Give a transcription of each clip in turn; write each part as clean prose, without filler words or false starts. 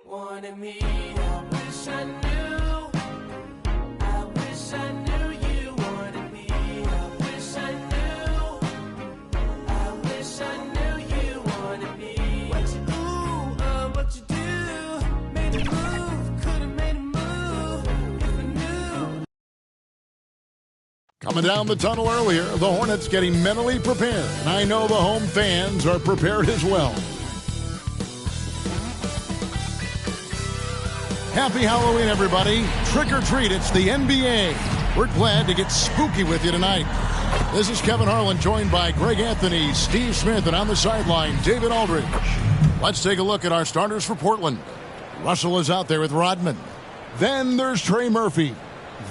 Wanted me, I wish I knew. I wish I knew you wanted me. I wish I knew. I wish I knew you wanted me. What you do, what you do. Made a move, could've made a move if I knew. Coming down the tunnel earlier, the Hornets getting mentally prepared. And I know the home fans are prepared as well. Happy Halloween, everybody. Trick or treat, it's the NBA. We're glad to get spooky with you tonight. This is Kevin Harlan, joined by Greg Anthony, Steve Smith, and on the sideline, David Aldridge. Let's take a look at our starters for Portland. Russell is out there with Rodman. Then there's Trey Murphy.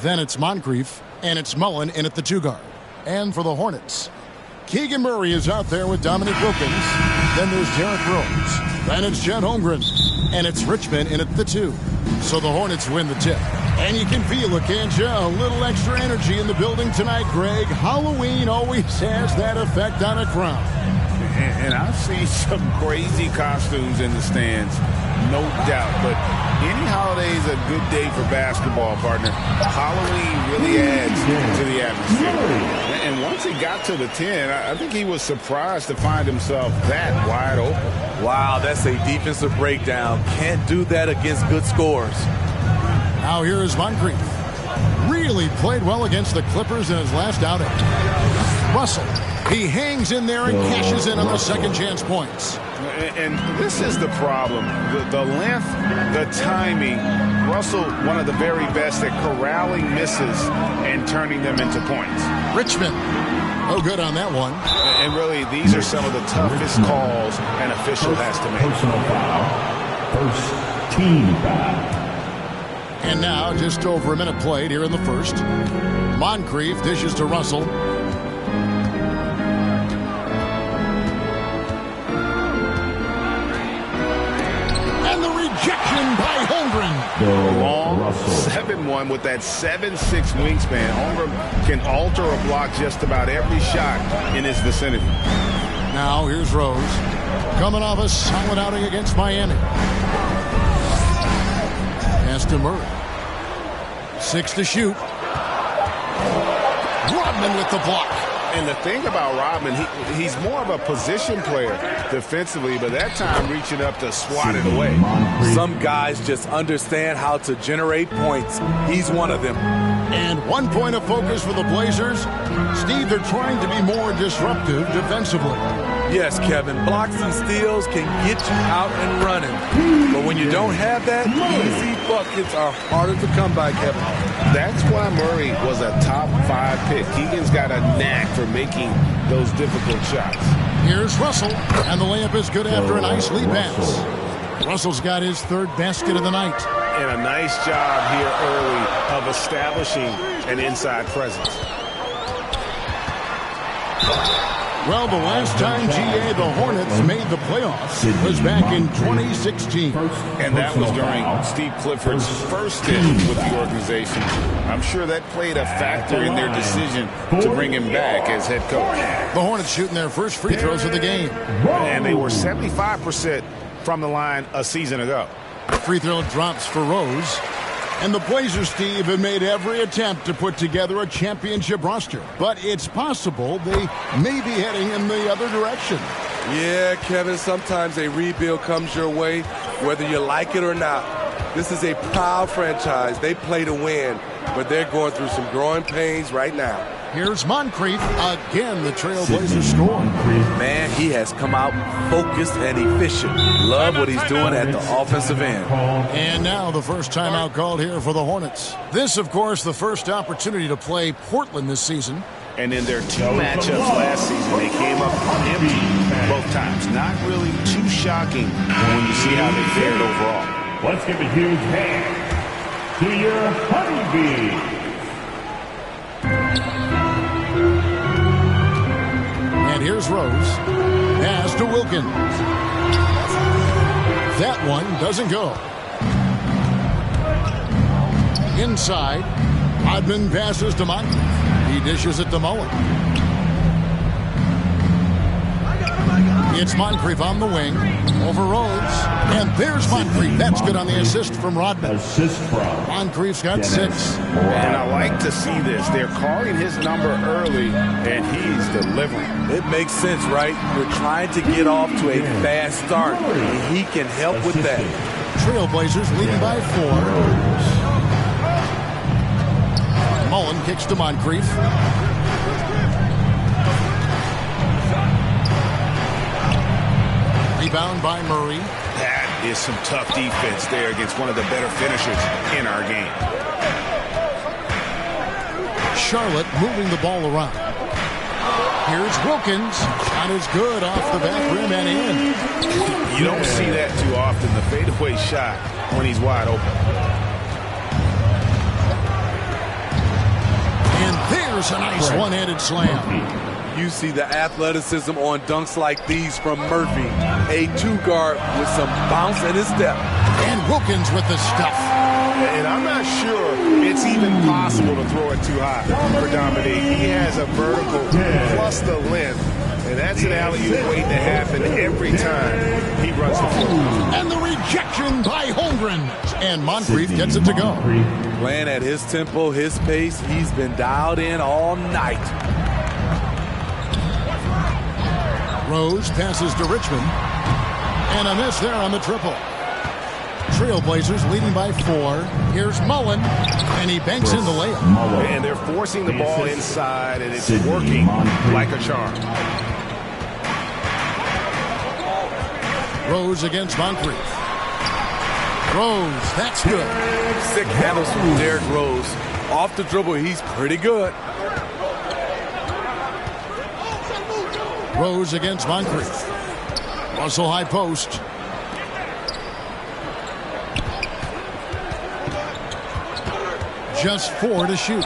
Then it's Moncrief, and it's Mullen in at the 2-guard. And for the Hornets, Keegan Murray is out there with Dominique Wilkins. Then there's Derrick Rose. Then it's Chet Holmgren. And it's Richmond in at the 2. So the Hornets win the tip. And you can feel it, can't you? A little extra energy in the building tonight, Greg. Halloween always has that effect on a crowd. And I've seen some crazy costumes in the stands, no doubt. But any holiday is a good day for basketball, partner. Halloween really adds to the atmosphere. And once he got to the 10, I think he was surprised to find himself that wide open. Wow, that's a defensive breakdown. Can't do that against good scores. Now here is Moncrief. Really played well against the Clippers in his last outing. Russell, he hangs in there and cashes in on the second chance points. And this is the problem. The length, the timing. Russell, one of the very best at corralling misses and turning them into points. Richmond, no good on that one. And really, these are some of the toughest calls an official has to make. Personal foul. First team foul. And now, just over a minute played here in the first. Moncrief dishes to Russell. And the rejection by Holmgren. Long 7-1 with that 7'6" wingspan. Holmgren can alter a block just about every shot in his vicinity. Now, here's Rose. Coming off a solid outing against Miami. Pass to Murray. 6 to shoot. Rodman with the block. And the thing about Rodman, he's more of a position player defensively, but that time reaching up to swat it away. Some guys just understand how to generate points. He's one of them. And 1 point of focus for the Blazers. Steve, they're trying to be more disruptive defensively. Yes, Kevin, blocks and steals can get you out and running. But when you don't have that, easy buckets are harder to come by, Kevin. That's why Murray was a top 5 pick. Keegan's got a knack for making those difficult shots. Here's Russell, and the layup is good after a nice lead pass. Russell's got his 3rd basket of the night. And a nice job here early of establishing an inside presence. Well, the last time, GA, the Hornets made the playoffs was back in 2016. And that was during Steve Clifford's first stint with the organization. I'm sure that played a factor in their decision to bring him back as head coach. The Hornets shooting their first free throws of the game. And they were 75% from the line a season ago. Free throw drops for Rose. And the Blazers, Steve, have made every attempt to put together a championship roster. But it's possible they may be heading in the other direction. Yeah, Kevin, sometimes a rebuild comes your way, whether you like it or not. This is a proud franchise. They play to win, but they're going through some growing pains right now. Here's Moncrief. Again, the Trailblazers score. Man, he has come out focused and efficient. Love what he's doing at the offensive end. And now the first timeout called here for the Hornets. This, of course, the first opportunity to play Portland this season. And in their 2 matchups last season, they came up empty both times. Not really too shocking when you see how they fared overall. Let's give a huge hand to your Honeybees. And here's Rose. pass to Wilkins. That one doesn't go. Inside, Rodman passes to Moncrief. He dishes it to Mullen. It's Moncrief on the wing. Over Rhodes. And there's Moncrief. That's good on the assist from Rodman. Moncrief's got 6. And I like to see this. They're calling his number early, and he's delivering. It makes sense, right? You're trying to get off to a fast start, and he can help with that. Trailblazers leading by 4. Mullen kicks to Moncrief. Rebound by Murray. That is some tough defense there against one of the better finishers in our game. Charlotte moving the ball around. Here's Wilkins. Shot is good off the back rim and in. You don't see that too often, the fadeaway shot when he's wide open. And there's a nice one-handed slam. You see the athleticism on dunks like these from Murphy. A 2-guard with some bounce in his step. And Wilkins with the stuff. And I'm not sure it's even possible to throw it too high for Dominique. He has a vertical plus the length, and that's an alley-oop waiting to happen every time he runs the floor. And the rejection by Holmgren. And Moncrief gets it to go. Playing at his tempo, his pace, he's been dialed in all night. Rose passes to Richmond. And a miss there on the triple. Trailblazers leading by 4. Here's Mullen. And he banks in the layup. And they're forcing the ball inside, and it's working like a charm. Rose against Moncrief. Rose, that's good. Sick handles from Derrick Rose. Off the dribble, he's pretty good. Rose against Moncrief. Russell high post. Just 4 to shoot.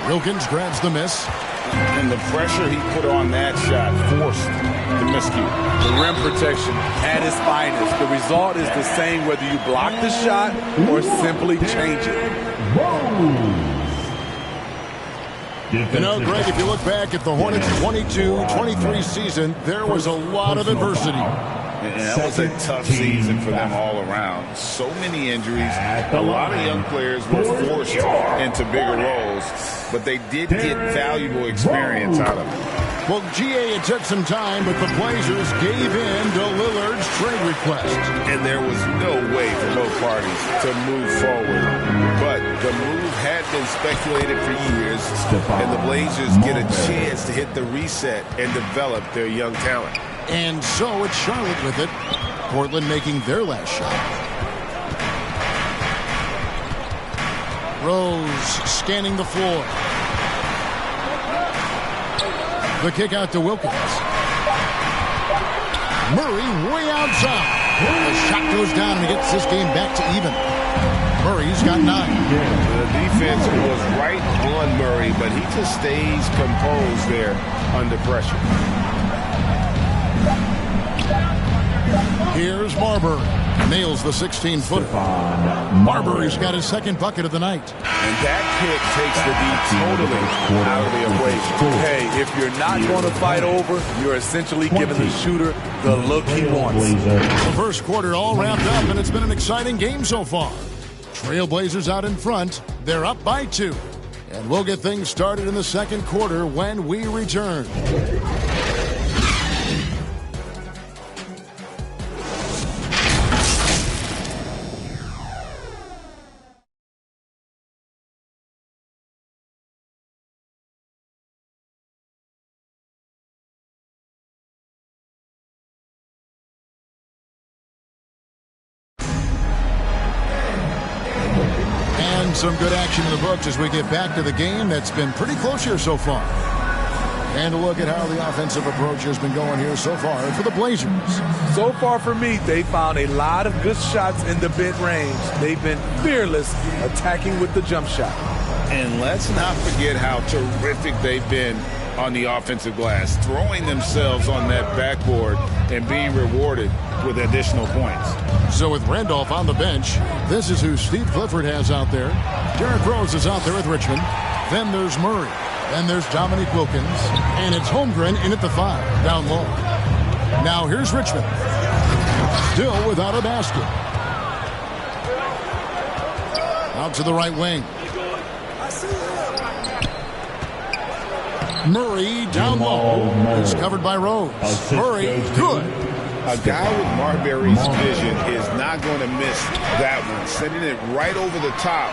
Wilkins grabs the miss. And the pressure he put on that shot forced the miscue. The rim protection at its finest. The result is the same whether you block the shot or simply change it. You know, Greg, if you look back at the Hornets' 22-23 season, there was a lot of adversity. And that was a tough season for them all around. So many injuries. A lot of young players were forced into bigger roles, but they did get valuable experience out of it. Well, GA, it took some time, but the Blazers gave in to Lillard's trade request. And there was no way for both parties to move forward. But the move had been speculated for years, and the Blazers get a chance to hit the reset and develop their young talent. And so it's Charlotte with it. Portland making their last shot. Rose scanning the floor. The kick out to Wilkins. Murray way outside. The shot goes down and he gets this game back to even. Murray's got 9. The defense was right on Murray, but he just stays composed there under pressure. Here's Marbury. Nails the 16-footer. Marbury's got his second bucket of the night. And that kick takes the D totally out of the equation. Hey, if you're not going to fight over, you're essentially giving the shooter the look he wants. The first quarter all wrapped up, and it's been an exciting game so far. Trailblazers out in front. They're up by 2. And we'll get things started in the second quarter when we return. Some good action in the books as we get back to the game that's been pretty close here so far. And a look at how the offensive approach has been going here so far for the Blazers. So far for me, they found a lot of good shots in the mid-range. They've been fearless attacking with the jump shot. And let's not forget how terrific they've been on the offensive glass, throwing themselves on that backboard and being rewarded with additional points. So with Randolph on the bench, this is who Steve Clifford has out there. Derrick Rose is out there with Richmond. Then there's Murray. Then there's Dominique Wilkins. And it's Holmgren in at the 5, down low. Now here's Richmond. Still without a basket. Out to the right wing. Murray down low. It's covered by Rose. Murray, good. A guy with Marbury's vision is not going to miss that one. Sending it right over the top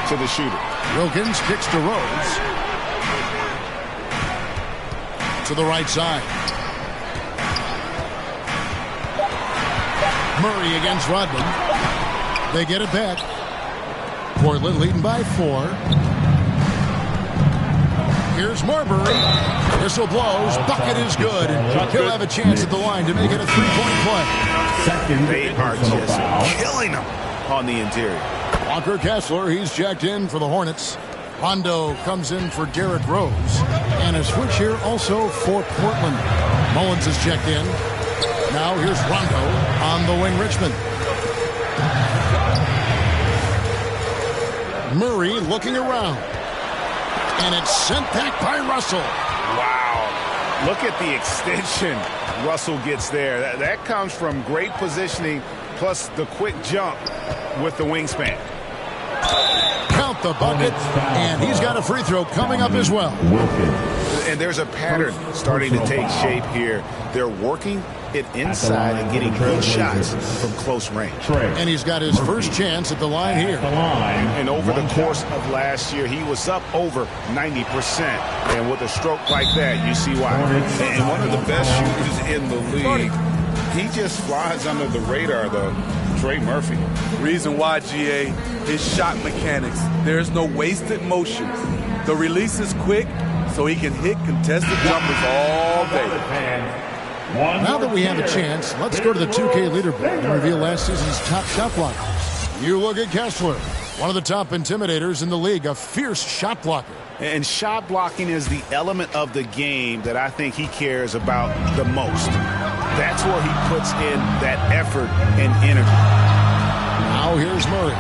to the shooter. Wilkins kicks to Rose. To the right side. Murray against Rodman. They get it back. Portland leading by 4. Here's Marbury. Whistle blows. Bucket is good. He'll have a chance at the line to make it a 3-point play. They are just killing them on the interior. Walker Kessler, he's checked in for the Hornets. Rondo comes in for Derrick Rose. And a switch here also for Portland. Mullins is checked in. Now here's Rondo on the wing, Richmond. Murray looking around. And it's sent back by Russell. Wow. Look at the extension Russell gets there. That comes from great positioning plus the quick jump with the wingspan. Count the bucket. And he's got a free throw coming up as well. And there's a pattern starting to take shape here. They're working it inside and getting good shots from close range. And he's got his first chance at the line here. And over the course of last year, he was up over 90%. And with a stroke like that, you see why. And one of the best shooters in the league. He just flies under the radar, though. Trey Murphy. Reason why, GA, his shot mechanics. There's no wasted motion. The release is quick, so he can hit contested jumpers all day. Now that we have a chance, let's go to the 2K leaderboard and reveal last season's top shot blockers. You look at Kessler, one of the top intimidators in the league, a fierce shot blocker. And shot blocking is the element of the game that I think he cares about the most. That's where he puts in that effort and energy. Now here's Murray.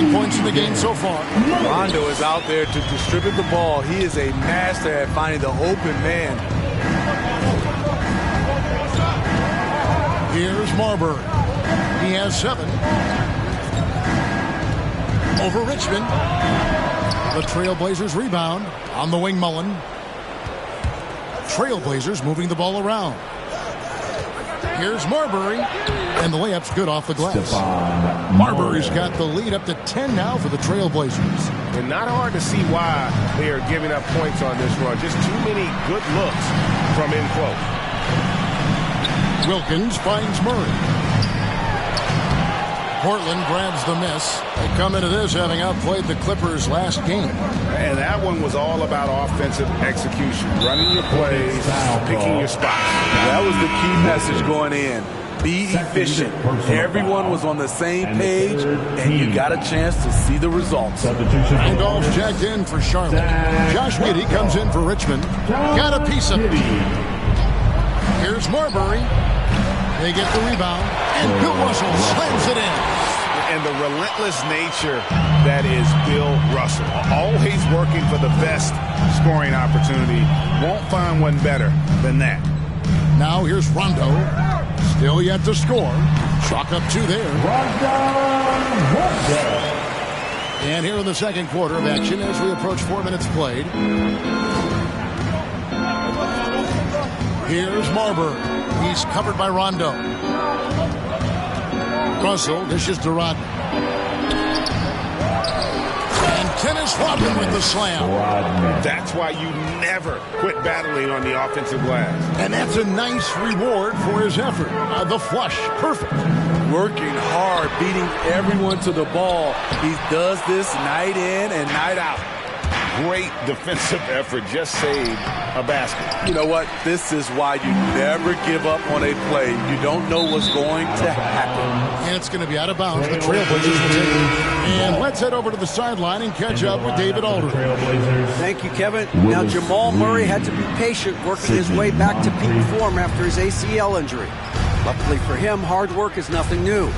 9 points in the game so far. Rondo is out there to distribute the ball. He is a master at finding the open man. Here's Marbury. He has 7. Over Richmond. The Trailblazers rebound. On the wing, Mullen. Trailblazers moving the ball around. Here's Marbury. And the layup's good off the glass. Marbury's got the lead up to 10 now for the Trailblazers. And not hard to see why they are giving up points on this run. Just too many good looks from in close. Wilkins finds Murray. Portland grabs the miss. They come into this having outplayed the Clippers last game. And that one was all about offensive execution. Running your plays, picking your spots. That was the key message going in. Be efficient. Everyone was on the same page, and you got a chance to see the results. Randolph's jacked in for Charlotte. Josh Giddey comes in for Richmond. Got a piece of it. Here's Marbury. They get the rebound, and Bill Russell slams it in. And the relentless nature that is Bill Russell. Always working for the best scoring opportunity. Won't find one better than that. Now here's Rondo. Still yet to score. Chalk up 2 there. And here in the second quarter of action as we approach 4 minutes played. Here's Marbury. He's covered by Rondo. Russell dishes to Rodman. And Dennis Rodman with the slam. That's why you never quit battling on the offensive glass. And that's a nice reward for his effort. The flush, perfect. Working hard, beating everyone to the ball. He does this night in and night out. great defensive effort just saved a basket. You know what? This is why you never give up on a play. You don't know what's going to happen. And it's going to be out of bounds. The Trailblazers will take it. And let's head over to the sideline and catch up with David Aldridge. Thank you, Kevin. Now, Jamal Murray had to be patient working his way back to peak form after his ACL injury. Luckily for him, hard work is nothing new.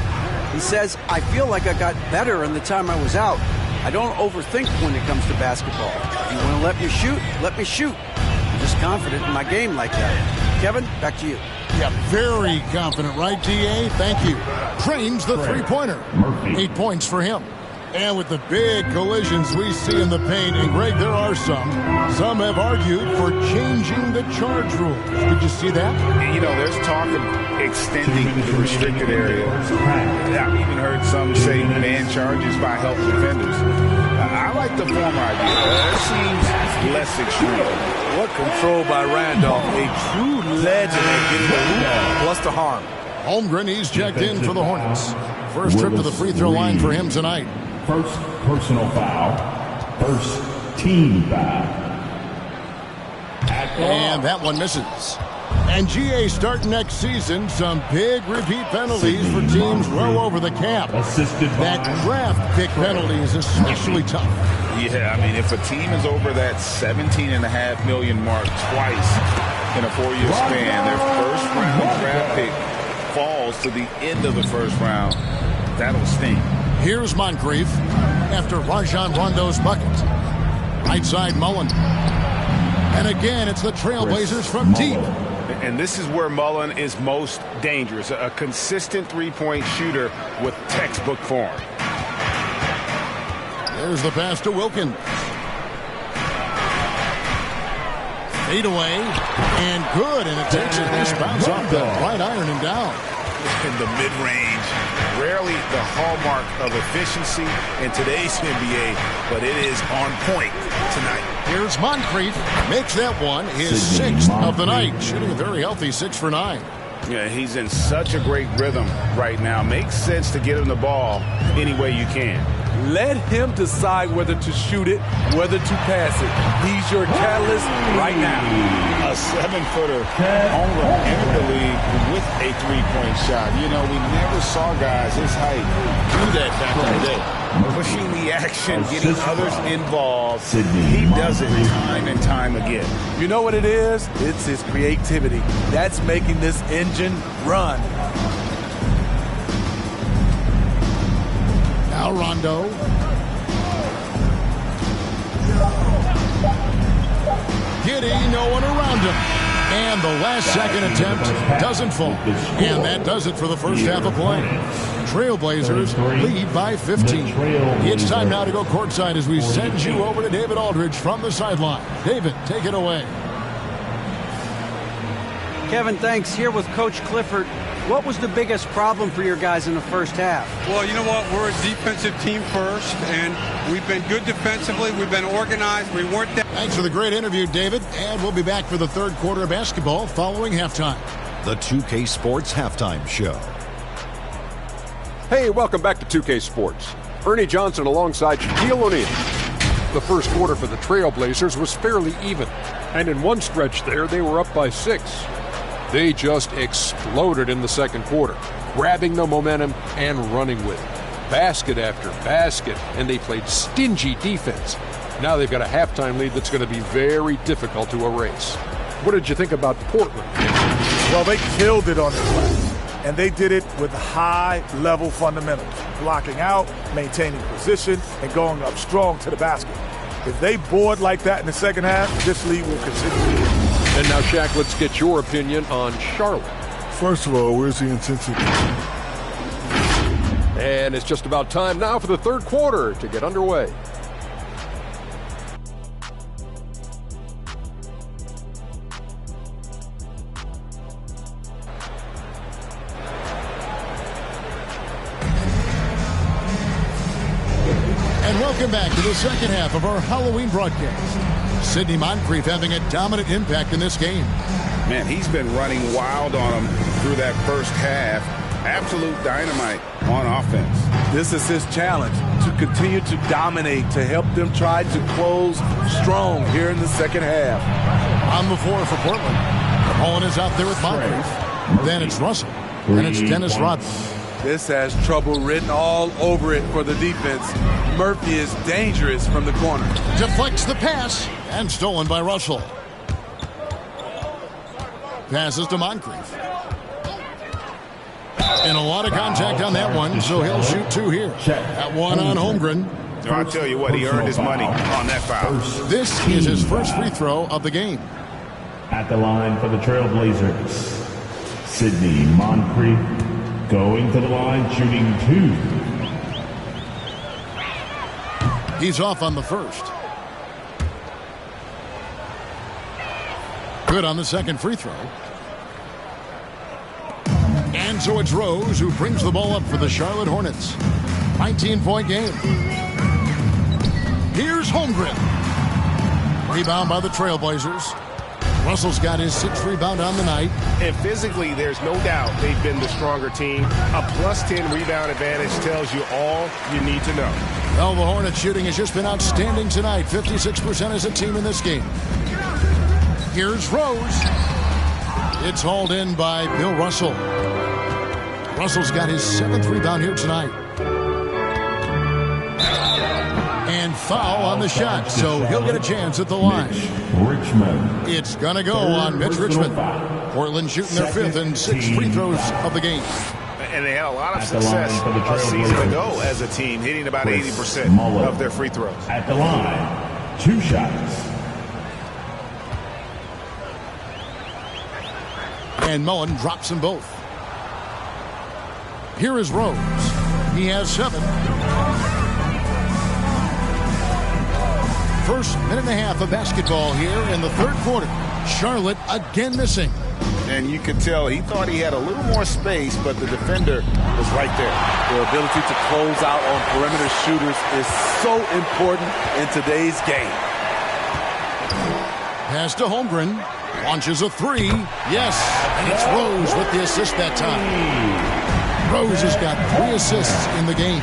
He says, I feel like I got better in the time I was out. I don't overthink when it comes to basketball. If you want to let me shoot, let me shoot. I'm just confident in my game like that. Kevin, back to you. Yeah, very confident, right, T.A.? Thank you. Trains the three-pointer. 8 points for him. And with the big collisions we see in the paint, and Greg, there are some have argued for changing the charge rules. Did you see that? You know, there's talk of extending the restricted area. I've even heard some say man charges by help defenders. I like the former idea. It seems less extreme. What control by Randolph. A true legend at getting the hoop plus the harm. Holmgren, he's checked in for the Hornets. First trip to the free throw line for him tonight. First personal foul. First team foul. And that one misses. And GA starting next season, some big repeat penalties for teams well over the cap. That draft pick penalty is especially tough. Yeah, I mean, if a team is over that $17.5 million mark twice in a 4-year span, their first round draft pick falls to the end of the first round, that'll sting. Here's Moncrief after Rajon Rondo's bucket. Right side Mullen. And again, it's the Trailblazers from deep. And this is where Mullen is most dangerous. A consistent three-point shooter with textbook form. There's the pass to Wilkins. Fade away. And good. And it takes a nice bounce off the right iron and down. In the mid-range, rarely the hallmark of efficiency in today's NBA, but it is on point tonight. Here's Moncrief, makes that one his sixth of the night, shooting a very healthy 6 for 9. Yeah, he's in such a great rhythm right now. Makes sense to get him the ball any way you can. Let him decide whether to shoot it, whether to pass it. He's your catalyst right now. A 7-footer home run entered the league with a three-point shot. You know, we never saw guys his height do that back in the day. Pushing the action, getting others involved. He does it time and time again. You know what it is? It's his creativity. That's making this engine run. Now Rondo. Giddy, no one around him. And the last second attempt doesn't fall. And that does it for the first half of play. Trailblazers lead by 15. It's time now to go courtside as we send you over to David Aldridge from the sideline. David, take it away. Kevin, thanks. Here with Coach Clifford. What was the biggest problem for your guys in the first half? Well, you know what? We're a defensive team first, and we've been good defensively. We've been organized. We weren't that. Thanks for the great interview, David. And we'll be back for the third quarter of basketball following halftime. The 2K Sports Halftime Show. Hey, welcome back to 2K Sports. Ernie Johnson alongside Shaquille O'Neal. The first quarter for the Trailblazers was fairly even, and in one stretch there, they were up by 6. They just exploded in the second quarter, grabbing the momentum and running with it. Basket after basket, and they played stingy defense. Now they've got a halftime lead that's going to be very difficult to erase. What did you think about Portland? Well, they killed it on the glass, and they did it with high-level fundamentals, blocking out, maintaining position, and going up strong to the basket. If they board like that in the second half, this lead will continue. And now, Shaq, let's get your opinion on Charlotte. First of all, where's the intensity? And it's just about time now for the third quarter to get underway. And welcome back to the second half of our Halloween broadcast. Sidney Moncrief having a dominant impact in this game. Man, he's been running wild on him through that first half. Absolute dynamite on offense. This is his challenge, to continue to dominate to help them try to close strong here in the second half. On the floor for Portland. Mullen is out there with Moncrief. Then it's Russell. And it's Dennis Rodman. This has trouble written all over it for the defense. Murphy is dangerous from the corner. Deflects the pass and stolen by Russell. Passes to Moncrief. And a lot of contact on that one, so he'll shoot 2 here. That one on Holmgren. I'll tell you what, he earned his money on that foul. This is his first free throw of the game. At the line for the Trailblazers, Sidney Moncrief going to the line, shooting 2. He's off on the first. Good on the second free throw. And so it's Rose who brings the ball up for the Charlotte Hornets. 19-point game. Here's Holmgren. Rebound by the Trailblazers. Russell's got his 6th rebound on the night. And physically, there's no doubt they've been the stronger team. A +10 rebound advantage tells you all you need to know. Well, the Hornets shooting has just been outstanding tonight. 56% as a team in this game. Here's Rose. It's hauled in by Bill Russell. Russell's got his 7th rebound here tonight. And foul on the shot, so he'll get a chance at the line. Richmond. It's going to go on Mitch Richmond. Portland shooting their 5th and 6th free throws of the game. And they had a lot of success a season ago as a team, hitting about 80% of their free throws. At the line, 2 shots. And Mullen drops them both. Here is Rose. He has 7. First minute and a half of basketball here in the 3rd quarter. Charlotte again missing. And you could tell he thought he had a little more space, but the defender was right there. The ability to close out on perimeter shooters is so important in today's game. Pass to Holmgren. Launches a 3. Yes, and it's Rose with the assist that time. Rose has got 3 assists in the game.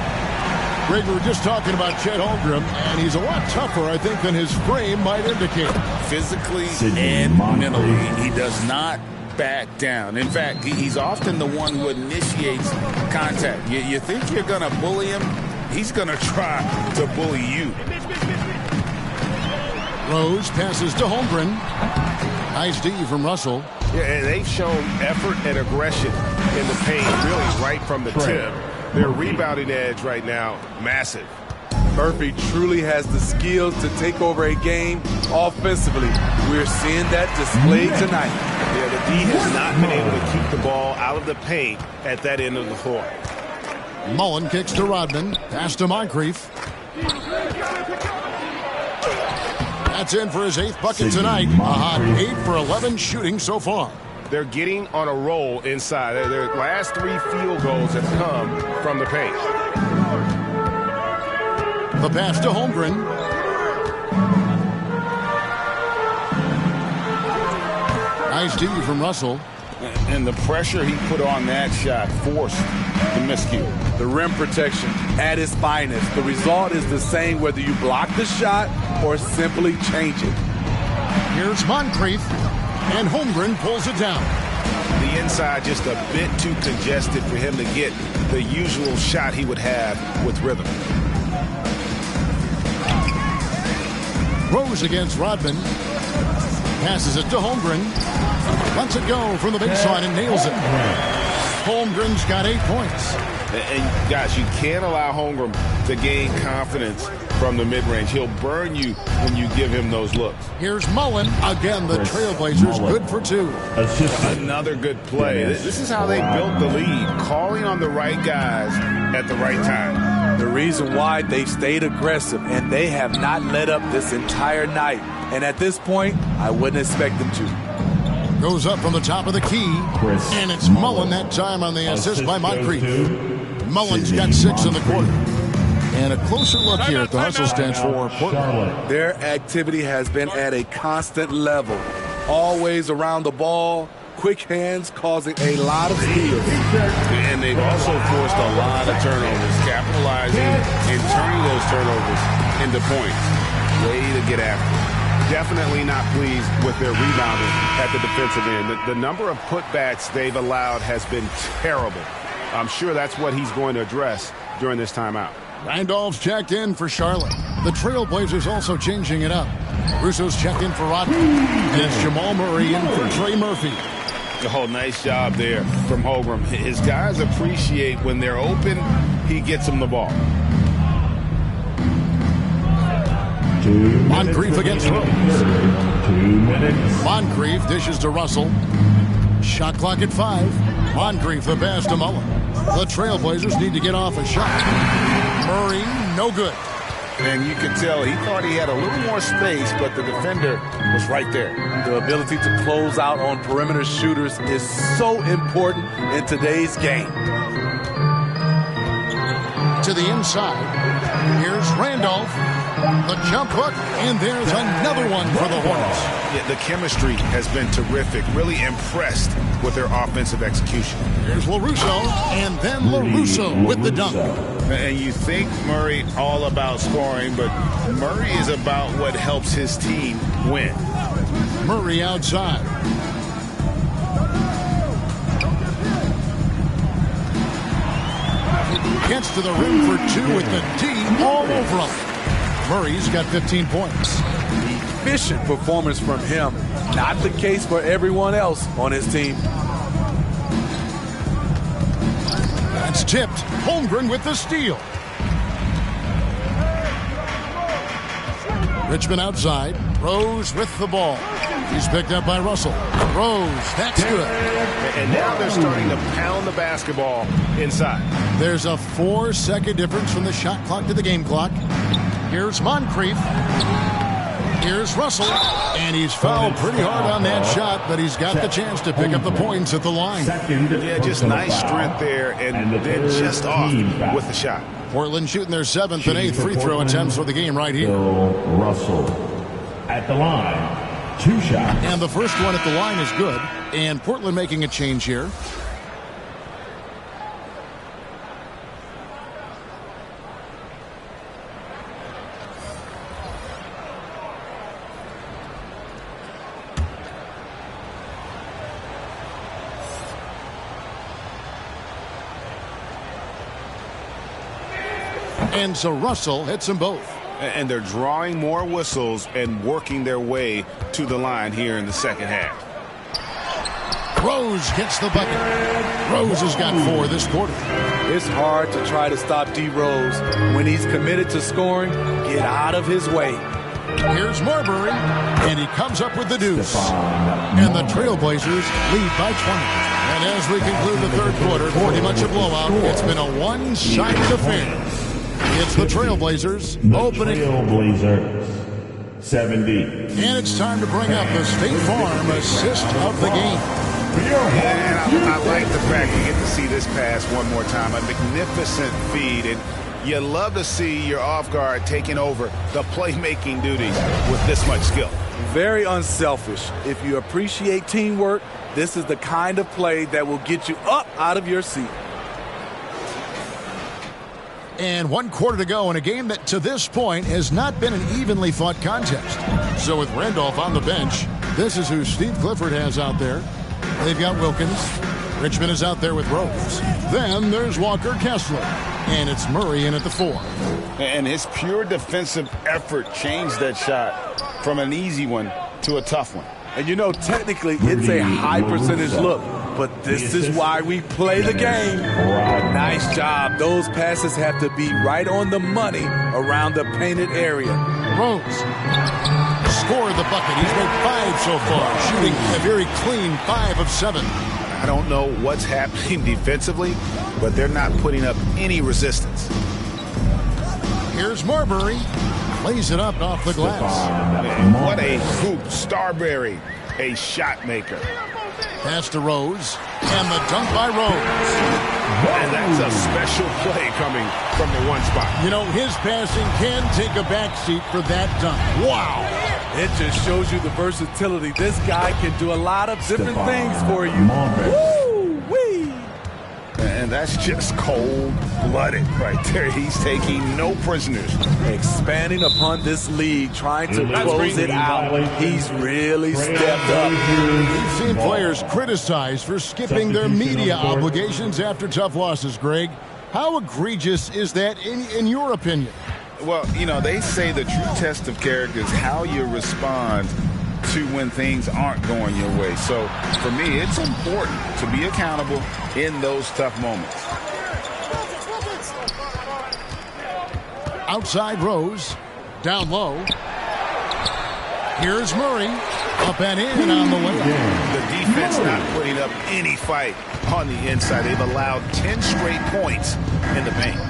Greg, we were just talking about Chet Holmgren, and he's a lot tougher, I think, than his frame might indicate. Physically and mentally, he does not back down. In fact, he's often the one who initiates contact. You think you're going to bully him, he's going to try to bully you. Rose passes to Holmgren. Nice D from Russell. Yeah, and they've shown effort and aggression in the paint, really right from the tip. Their rebounding edge right now, massive. Murphy truly has the skills to take over a game offensively. We're seeing that displayed tonight. Yeah, the D has not been able to keep the ball out of the paint at that end of the floor. Mullen kicks to Rodman. Pass to Moncrief. That's in for his 8th bucket tonight. A hot 8 for 11 shooting so far. They're getting on a roll inside. Their last 3 field goals have come from the paint. The pass to Holmgren. Nice D from Russell. And the pressure he put on that shot forced the miscue. The rim protection at its finest. The result is the same whether you block the shot or simply change it. Here's Moncrief, and Holmgren pulls it down. The inside just a bit too congested for him to get the usual shot he would have with rhythm. Rose against Rodman. Passes it to Holmgren. Lets it go from the baseline and nails it. Holmgren's got 8 points. And guys, you can't allow Holmgren to gain confidence from the mid-range. He'll burn you when you give him those looks. Here's Mullen. Again, the Trailblazers good for 2. Another good play. This is how they built the lead, calling on the right guys at the right time. The reason why they've stayed aggressive, and they have not let up this entire night. And at this point, I wouldn't expect them to. Goes up from the top of the key, and it's Mullen that time on the assist by Moncrief. Mullen's got 6 in the quarter. And a closer look here at the hustle stance for Portland. Their activity has been at a constant level. Always around the ball, quick hands causing a lot of steals. And they've also forced a lot of turnovers, capitalizing and turning those turnovers into points. Way to get after it. Definitely not pleased with their rebounding at the defensive end. The number of putbacks they've allowed has been terrible. I'm sure that's what he's going to address during this timeout. Randolph's checked in for Charlotte. The Trailblazers also changing it up. Russo's checked in for Rodney. And it's Jamal Murray in for Trey Murphy. Oh, nice job there from Holmgren. His guys appreciate when they're open, he gets them the ball. Moncrief against Rose. 2 minutes. Moncrief dishes to Russell. Shot clock at 5. Moncrief the pass to Mullen. The Trailblazers need to get off a shot. Murray, no good. And you can tell he thought he had a little more space, but the defender was right there. The ability to close out on perimeter shooters is so important in today's game. To the inside. Here's Randolph. The jump hook, and there's another one for the Hornets. Yeah, the chemistry has been terrific. Really impressed with their offensive execution. Here's LaRusso, and then LaRusso with the dunk. And you think Murray all about scoring, but Murray is about what helps his team win. Murray outside. Gets to the rim for 2 with the D all over him. Murray's got 15 points. Efficient performance from him. Not the case for everyone else on his team. That's tipped. Holmgren with the steal. Richmond outside. Rose with the ball. He's picked up by Russell. Rose, that's good. And now they're starting to pound the basketball inside. There's a 4-second difference from the shot clock to the game clock. Here's Moncrief. Here's Russell. And he's fouled pretty hard on that shot, but he's got the chance to pick up the points at the line. Yeah, just nice strength there, and then just off with the shot. Portland shooting their 7th and 8th free throw attempts for the game right here. Russell at the line. 2 shots. And the first one at the line is good. And Portland making a change here. And so Russell hits them both. And they're drawing more whistles and working their way to the line here in the second half. Rose gets the bucket. Rose has got 4 this quarter. It's hard to try to stop D. Rose. When he's committed to scoring, get out of his way. Here's Marbury, and he comes up with the deuce. And the Trailblazers lead by 20. And as we conclude the third quarter, pretty much a blowout. It's been a one-sided affair. It's the Trailblazers opening. Trailblazers 70. And it's time to bring up the State Farm assist of the game. And I like the fact you get to see this pass one more time. A magnificent feed. And you love to see your off guard taking over the playmaking duties with this much skill. Very unselfish. If you appreciate teamwork, this is the kind of play that will get you up out of your seat. And 1 quarter to go in a game that to this point has not been an evenly fought contest. So with Randolph on the bench, this is who Steve Clifford has out there. They've got Wilkins. Richmond is out there with Rose. Then there's Walker Kessler. And it's Murray in at the 4. And his pure defensive effort changed that shot from an easy one to a tough one. And you know, technically, it's a high percentage look. But this is why we play the game. Nice job. Those passes have to be right on the money around the painted area. Rose scored the bucket. He's made 5 so far, shooting a very clean 5 of 7. I don't know what's happening defensively, but they're not putting up any resistance. Here's Marbury. Plays it up off the glass. Man, what a hoop. Starberry, a shot maker. Pass to Rose, and the dunk by Rose. And that's a special play coming from the one spot. You know, his passing can take a backseat for that dunk. Wow. It just shows you the versatility. This guy can do a lot of different things for you. Woo-wee! And that's just cold-blooded right there. He's taking no prisoners. Expanding upon this league, trying to close it out. He's really stepped up. We've seen players criticized for skipping their media obligations after tough losses, Greg. How egregious is that in your opinion? Well, you know, they say the true test of character is how you respond to when things aren't going your way. So, for me, it's important to be accountable in those tough moments. Outside Rose, down low. Here's Murray, up and in on the way. The defense not putting up any fight on the inside. They've allowed 10 straight points in the paint.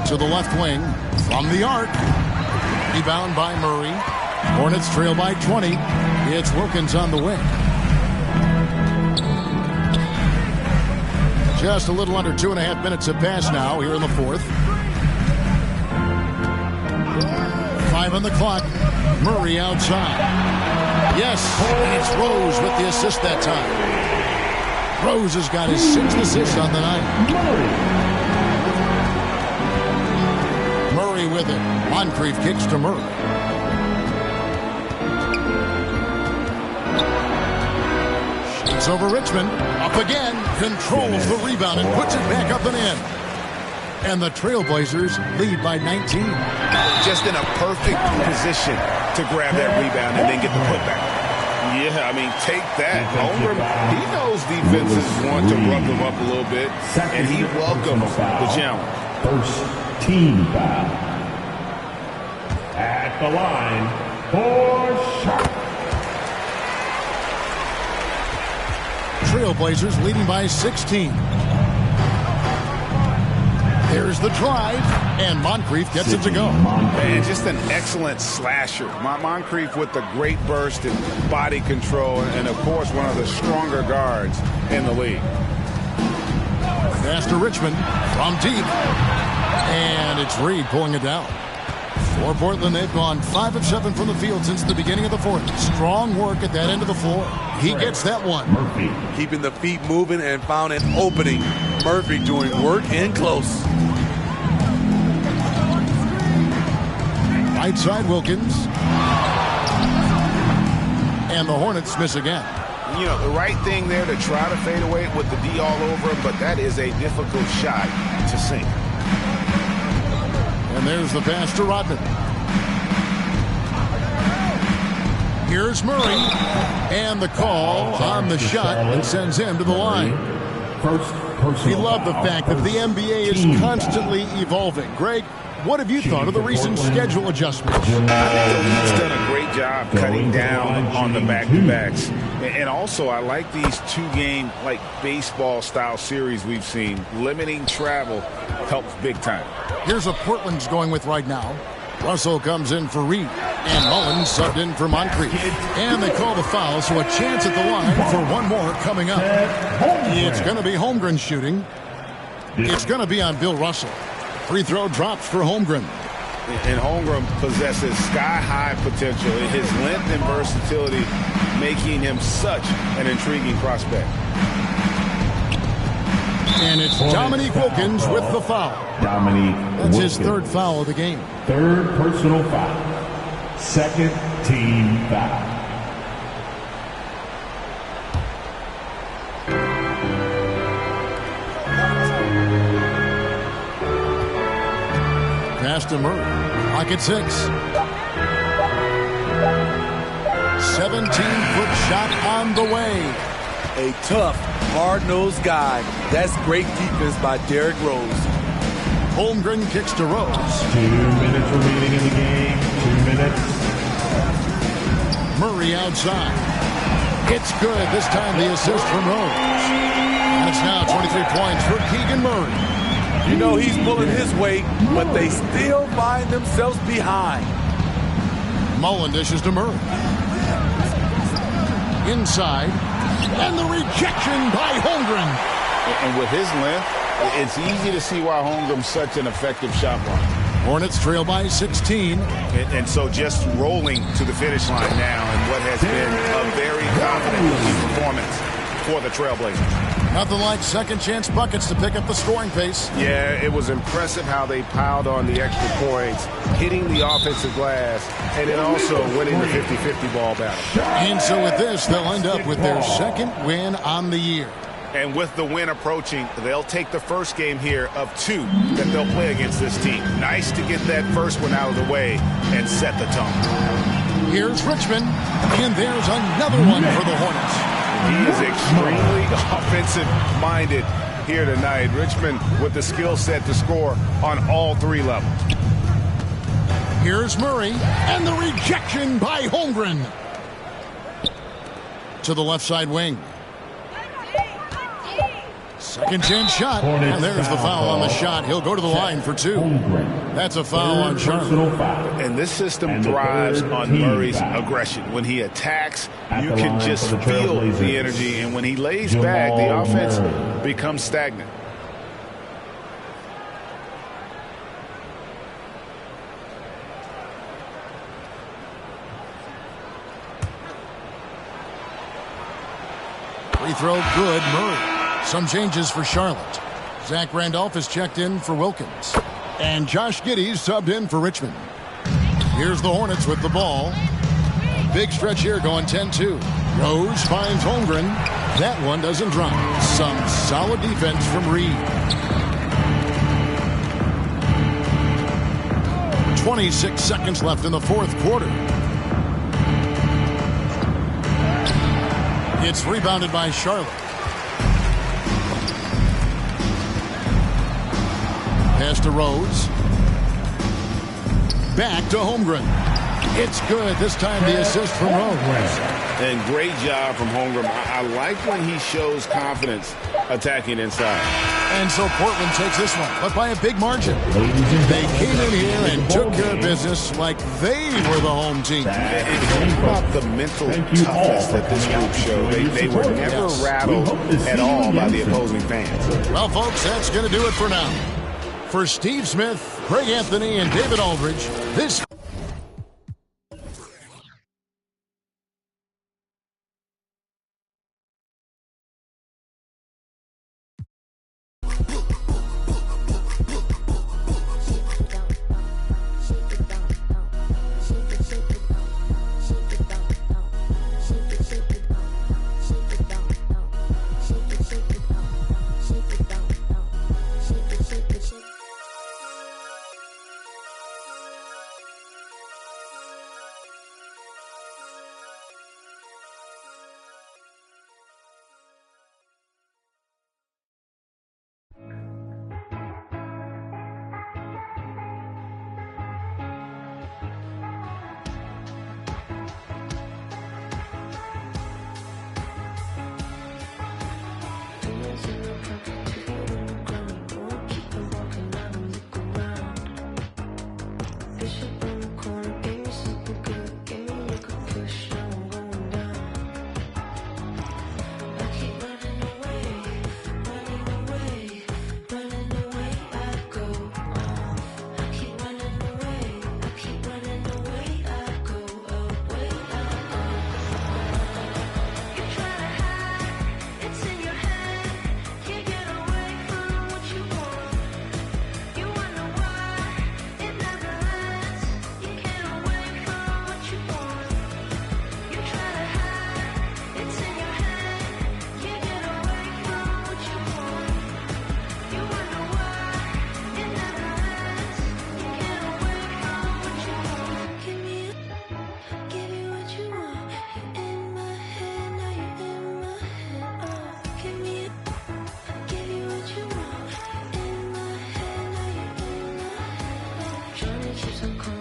To the left wing, from the arc. Rebound by Murray. Hornets trail by 20. It's Wilkins on the wing. Just a little under 2.5 minutes have passed now here in the fourth. 5 on the clock. Murray outside. Yes, and it's Rose with the assist that time. Rose has got his 6th assist on the night. Murray with it. Moncrief kicks to Murray. Shoots over Richmond. Up again. Controls the rebound and puts it back up and in. And the Trailblazers lead by 19. Just in a perfect position to grab that rebound and then get the putback. Yeah, I mean, take that. Holmgren, he knows defenses want to rough him up a little bit, and he welcomes the challenge. First team foul. At the line for shot. Trailblazers leading by 16. There's the drive, and Moncrief gets it to go. Man, just an excellent slasher. Moncrief with the great burst and body control, and of course, one of the stronger guards in the league. Pass to Richmond from deep, and it's Reed pulling it down. For Portland, they've gone 5 of 7 from the field since the beginning of the fourth. Strong work at that end of the floor. He gets that one. Murphy. Keeping the feet moving and found an opening. Murphy doing work in close. Right side Wilkins. And the Hornets miss again. You know, the right thing there to try to fade away with the D all over him, but that is a difficult shot to sink. And there's the pass to Rodman. Here's Murray. And the call on the shot and sends him to the line. We love the fact that the NBA is constantly evolving. Greg, what have you thought of the recent schedule adjustments? I think the league's done a great job cutting down on the back-to-backs. And also, I like these 2-game, like, baseball-style series we've seen. Limiting travel helps big time. Here's what Portland's going with right now. Russell comes in for Reed. And Mullins subbed in for Moncrief. And they call the foul, so a chance at the line for one more coming up. It's going to be Holmgren shooting. It's going to be on Bill Russell. Free throw drops for Holmgren. And Holmgren possesses sky-high potential. His length and versatility making him such an intriguing prospect. And it's Dominique Wilkins with the foul. That's his 3rd foul of the game. 3rd personal foul. 2nd team foul. Pass to Murray. Clock at 6. 17-foot shot on the way. A tough, hard-nosed guy. That's great defense by Derrick Rose. Holmgren kicks to Rose. 2 minutes remaining in the game. 2 minutes. Murray outside. It's good. This time the assist from Rose. And it's now 23 points for Keegan Murray. You know he's pulling his weight, but they still find themselves behind. Mullen dishes to Murray. Inside. And the rejection by Holmgren. And with his length, it's easy to see why Holmgren's such an effective shot blocker. Hornets trail by 16. And so just rolling to the finish line now in what has been a very confident performance for the Trailblazers. Nothing like second chance buckets to pick up the scoring pace. Yeah, it was impressive how they piled on the extra points, hitting the offensive glass, and then also winning the 50-50 ball battle. And so with this, they'll end up with their second win on the year. And with the win approaching, they'll take the first game here of 2 that they'll play against this team. Nice to get that first one out of the way and set the tone. Here's Richmond, and there's another one for the Hornets. He is extremely offensive-minded here tonight. Richmond with the skill set to score on all 3 levels. Here's Murray, and the rejection by Holmgren. To the left side wing. Second chance shot, and there's the foul on the shot. He'll go to the line for 2. That's a foul on Charlotte. And this system thrives on Murray's aggression. When he attacks, you can just feel the energy, and when he lays back, the offense becomes stagnant. Free throw good, Murray. Some changes for Charlotte. Zach Randolph is checked in for Wilkins. And Josh Giddey's subbed in for Richmond. Here's the Hornets with the ball. A big stretch here going 10-2. Rose finds Holmgren. That one doesn't drop. Some solid defense from Reed. 26 seconds left in the 4th quarter. It's rebounded by Charlotte. Pass to Rose. Back to Holmgren. It's good. This time the assist from Rose. And great job from Holmgren. I like when he shows confidence attacking inside. And so Portland takes this one, but by a big margin. They came in here and took care of business like they were the home team. It's about the mental toughness that this group showed. They were never rattled at all by the opposing fans. Well, folks, that's going to do it for now. For Steve Smith, Greg Anthony, and David Aldridge, this Keeps on calling.